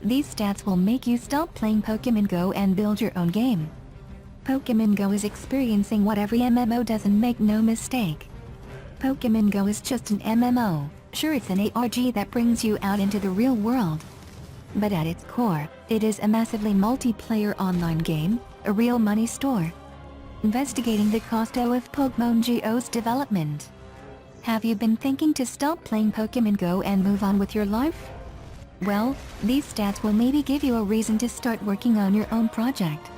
these stats will make you stop playing Pokémon Go and build your own game. Pokémon Go is experiencing what every MMO does, and make no mistake. Pokémon Go is just an MMO. Sure, it's an ARG that brings you out into the real world. But at its core, it is a massively multiplayer online game, a real money store. Investigating the cost of Pokémon Go's development. Have you been thinking to stop playing Pokémon Go and move on with your life? Well, these stats will maybe give you a reason to start working on your own project.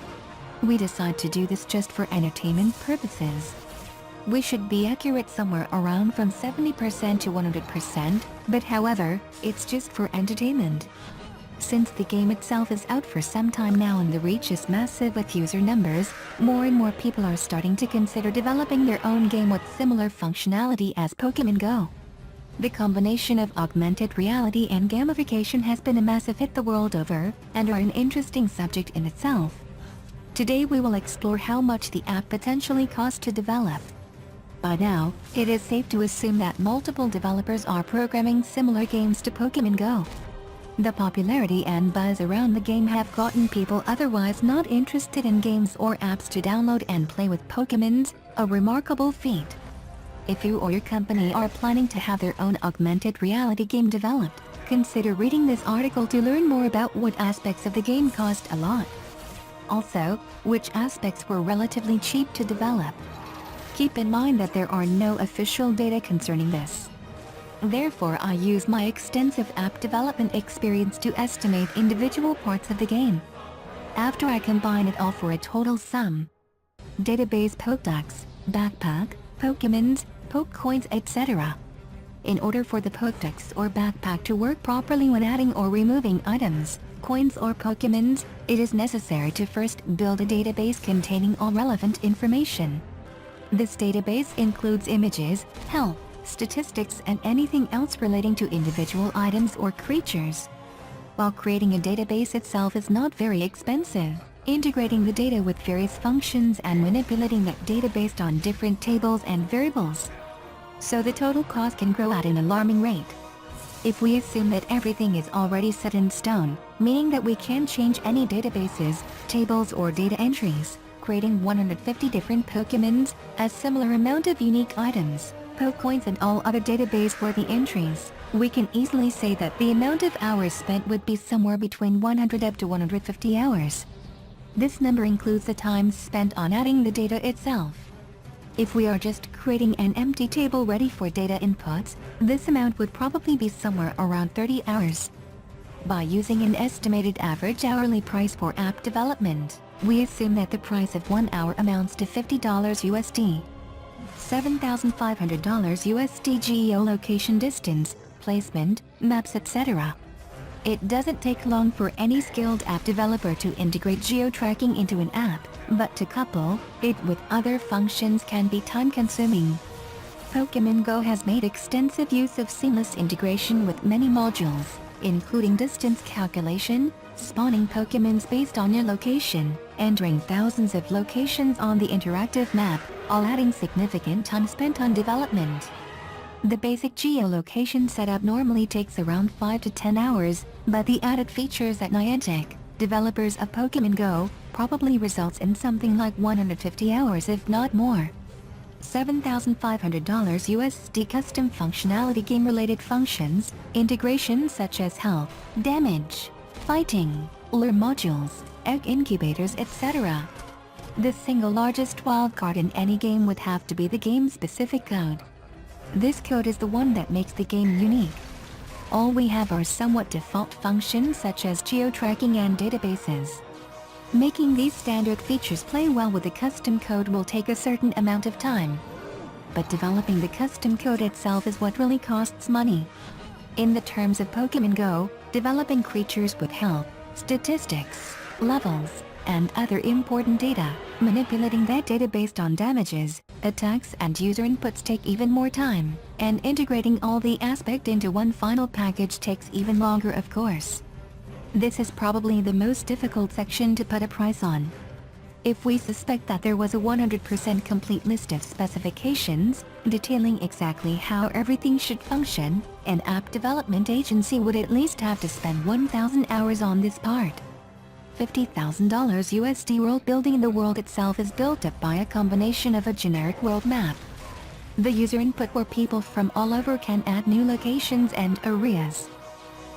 We decide to do this just for entertainment purposes. We should be accurate somewhere around from 70% to 100%, but however, it's just for entertainment. Since the game itself is out for some time now and the reach is massive with user numbers, more and more people are starting to consider developing their own game with similar functionality as Pokémon Go. The combination of augmented reality and gamification has been a massive hit the world over, and are an interesting subject in itself. Today we will explore how much the app potentially costs to develop. By now, it is safe to assume that multiple developers are programming similar games to Pokémon Go. The popularity and buzz around the game have gotten people otherwise not interested in games or apps to download and play with Pokémons, a remarkable feat. If you or your company are planning to have their own augmented reality game developed, consider reading this article to learn more about what aspects of the game cost a lot. Also, which aspects were relatively cheap to develop. Keep in mind that there are no official data concerning this. Therefore, I use my extensive app development experience to estimate individual parts of the game. After I combine it all for a total sum. Database Pokédex, Backpack, Pokémons, Pokecoins, etc. In order for the Pokédex or Backpack to work properly when adding or removing items, coins or Pokémons, it is necessary to first build a database containing all relevant information. This database includes images, health, statistics, and anything else relating to individual items or creatures. While creating a database itself is not very expensive, integrating the data with various functions and manipulating that data based on different tables and variables. So the total cost can grow at an alarming rate. If we assume that everything is already set in stone, meaning that we can't change any databases, tables, or data entries, creating 150 different Pokémons, a similar amount of unique items, Pokecoins, and all other database-worthy entries, we can easily say that the amount of hours spent would be somewhere between 100 up to 150 hours. This number includes the time spent on adding the data itself. If we are just creating an empty table ready for data inputs, this amount would probably be somewhere around 30 hours. By using an estimated average hourly price for app development, we assume that the price of 1 hour amounts to $50 USD. $7,500 USD geolocation distance, placement, maps, etc. It doesn't take long for any skilled app developer to integrate geo-tracking into an app, but to couple it with other functions can be time-consuming. Pokémon Go has made extensive use of seamless integration with many modules, including distance calculation, spawning Pokémons based on your location, entering thousands of locations on the interactive map, all adding significant time spent on development. The basic geolocation setup normally takes around 5 to 10 hours, but the added features at Niantic, developers of Pokémon Go, probably results in something like 150 hours if not more. $7,500 USD custom functionality game-related functions, integrations such as health, damage, fighting, lure modules, egg incubators, etc. The single largest wildcard in any game would have to be the game-specific code. This code is the one that makes the game unique. All we have are somewhat default functions such as geo-tracking and databases. Making these standard features play well with the custom code will take a certain amount of time. But developing the custom code itself is what really costs money. In the terms of Pokémon Go, developing creatures with health, statistics, levels, and other important data, manipulating that data based on damages, attacks, and user inputs take even more time, and integrating all the aspects into one final package takes even longer, of course. This is probably the most difficult section to put a price on. If we suspect that there was a 100% complete list of specifications, detailing exactly how everything should function, an app development agency would at least have to spend 1,000 hours on this part. $50,000 USD. World building. The world itself is built up by a combination of a generic world map, the user input where people from all over can add new locations and areas.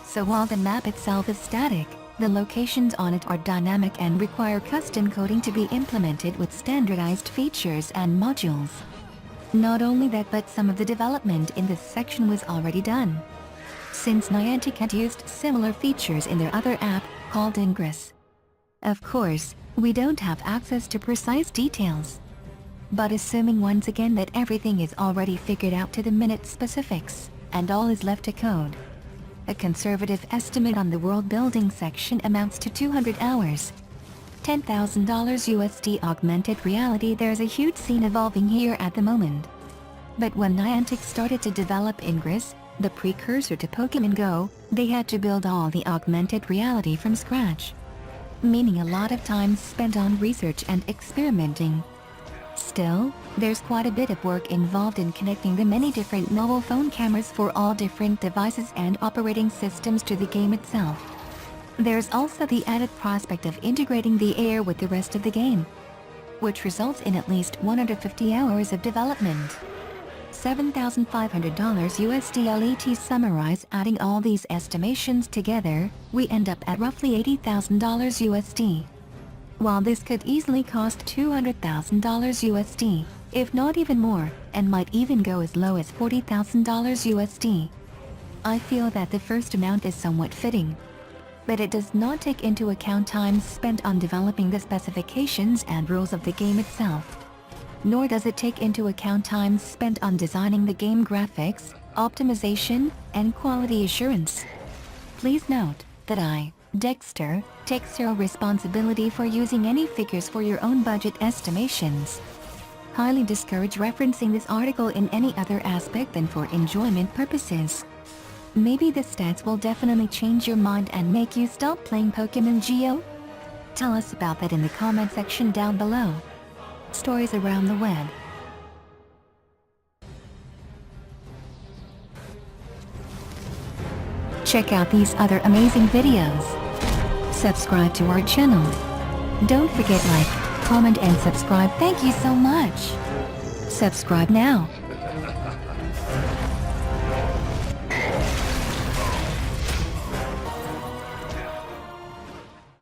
So while the map itself is static, the locations on it are dynamic and require custom coding to be implemented with standardized features and modules. Not only that, but some of the development in this section was already done, since Niantic had used similar features in their other app, called Ingress. Of course, we don't have access to precise details. But assuming once again that everything is already figured out to the minute specifics, and all is left to code, a conservative estimate on the world building section amounts to 200 hours. $10,000 USD. Augmented reality. There's a huge scene evolving here at the moment. But when Niantic started to develop Ingress, the precursor to Pokémon Go, they had to build all the augmented reality from scratch, meaning a lot of time spent on research and experimenting. Still, there's quite a bit of work involved in connecting the many different mobile phone cameras for all different devices and operating systems to the game itself. There's also the added prospect of integrating the AR with the rest of the game, which results in at least 150 hours of development. $7,500 USD. Let summarize. Adding all these estimations together, we end up at roughly $80,000 USD. While this could easily cost $200,000 USD, if not even more, and might even go as low as $40,000 USD. I feel that the first amount is somewhat fitting, but it does not take into account time spent on developing the specifications and rules of the game itself. Nor does it take into account time spent on designing the game graphics, optimization, and quality assurance. Please note that I, Dexter, take zero responsibility for using any figures for your own budget estimations. Highly discourage referencing this article in any other aspect than for enjoyment purposes. Maybe the stats will definitely change your mind and make you stop playing Pokemon Go? Tell us about that in the comment section down below. Stories around the web. Check out these other amazing videos. Subscribe to our channel. Don't forget like, comment and subscribe. Thank you so much. Subscribe now.